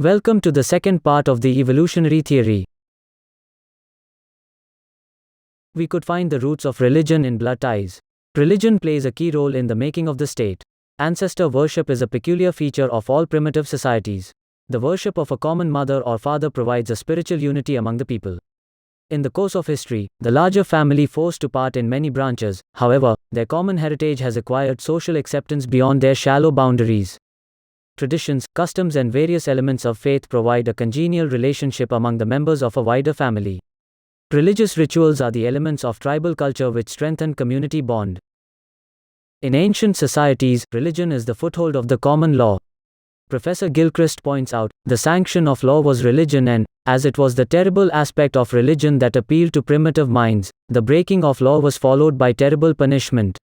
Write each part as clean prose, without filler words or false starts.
Welcome to the second part of the evolutionary theory. We could find the roots of religion in blood ties. Religion plays a key role in the making of the state. Ancestor worship is a peculiar feature of all primitive societies. The worship of a common mother or father provides a spiritual unity among the people. In the course of history, the larger family forced to part in many branches. However, their common heritage has acquired social acceptance beyond their shallow boundaries. Traditions, customs, and various elements of faith provide a congenial relationship among the members of a wider family. Religious rituals are the elements of tribal culture which strengthen community bond. In ancient societies, religion is the foothold of the common law. Professor Gilchrist points out, the sanction of law was religion and, as it was the terrible aspect of religion that appealed to primitive minds, the breaking of law was followed by terrible punishment.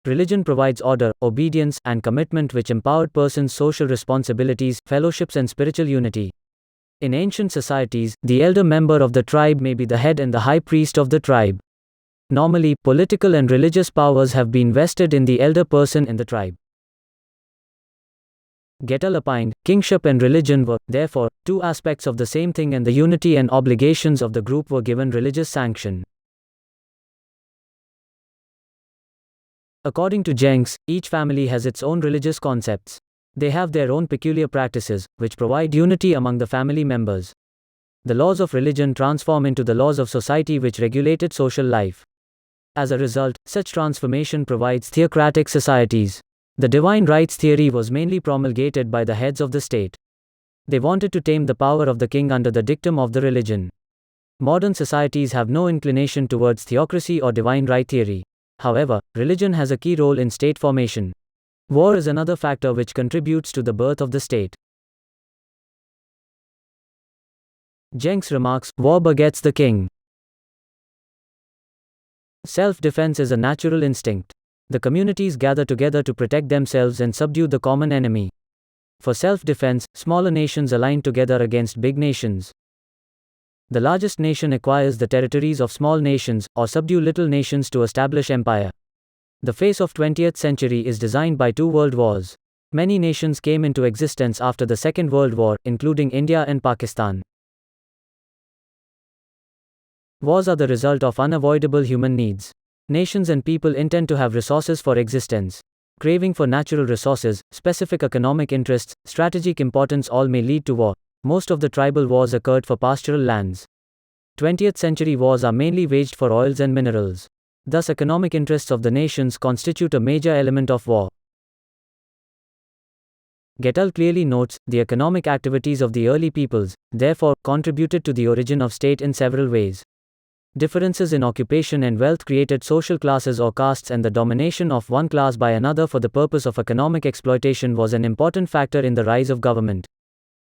Religion provides order, obedience, and commitment which empowered persons' social responsibilities, fellowships, and spiritual unity. In ancient societies, the elder member of the tribe may be the head and the high priest of the tribe. Normally, political and religious powers have been vested in the elder person in the tribe. Getall opined, kingship and religion were, therefore, two aspects of the same thing, and the unity and obligations of the group were given religious sanction. According to Jenks, each family has its own religious concepts. They have their own peculiar practices, which provide unity among the family members. The laws of religion transform into the laws of society which regulated social life. As a result, such transformation provides theocratic societies. The divine rights theory was mainly promulgated by the heads of the state. They wanted to tame the power of the king under the dictum of the religion. Modern societies have no inclination towards theocracy or divine right theory. However, religion has a key role in state formation. War is another factor which contributes to the birth of the state. Jenks remarks, war begets the king. Self-defense is a natural instinct. The communities gather together to protect themselves and subdue the common enemy. For self-defense, smaller nations align together against big nations. The largest nation acquires the territories of small nations, or subdue little nations to establish empire. The face of 20th century is designed by two world wars. Many nations came into existence after the Second World War, including India and Pakistan. Wars are the result of unavoidable human needs. Nations and people intend to have resources for existence. Craving for natural resources, specific economic interests, strategic importance all may lead to war. Most of the tribal wars occurred for pastoral lands. 20th century wars are mainly waged for oils and minerals. Thus, economic interests of the nations constitute a major element of war. Getall clearly notes, the economic activities of the early peoples, therefore, contributed to the origin of state in several ways. Differences in occupation and wealth created social classes or castes, and the domination of one class by another for the purpose of economic exploitation was an important factor in the rise of government.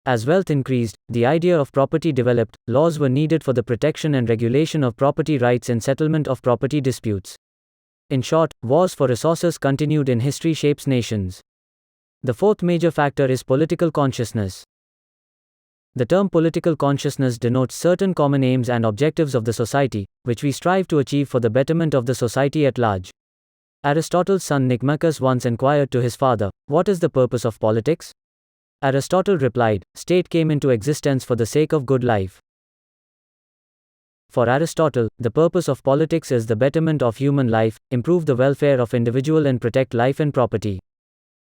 As wealth increased, the idea of property developed. Laws were needed for the protection and regulation of property rights and settlement of property disputes. In short, wars for resources continued in history shapes nations. The fourth major factor is political consciousness. The term political consciousness denotes certain common aims and objectives of the society, which we strive to achieve for the betterment of the society at large. Aristotle's son Nicomachus once inquired to his father, "What is the purpose of politics?" Aristotle replied, "State came into existence for the sake of good life." For Aristotle, the purpose of politics is the betterment of human life, improve the welfare of individual and protect life and property.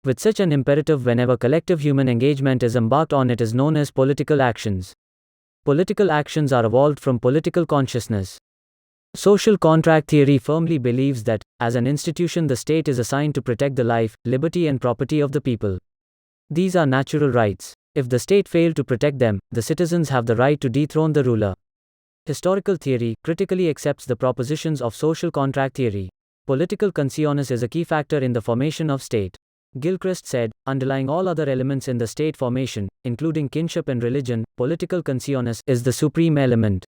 With such an imperative, whenever collective human engagement is embarked on, it is known as political actions. Political actions are evolved from political consciousness. Social contract theory firmly believes that, as an institution, the state is assigned to protect the life, liberty, and property of the people. These are natural rights. If the state failed to protect them, the citizens have the right to dethrone the ruler. Historical theory critically accepts the propositions of social contract theory. Political consciousness is a key factor in the formation of state. Gilchrist said, underlying all other elements in the state formation, including kinship and religion, political consciousness is the supreme element.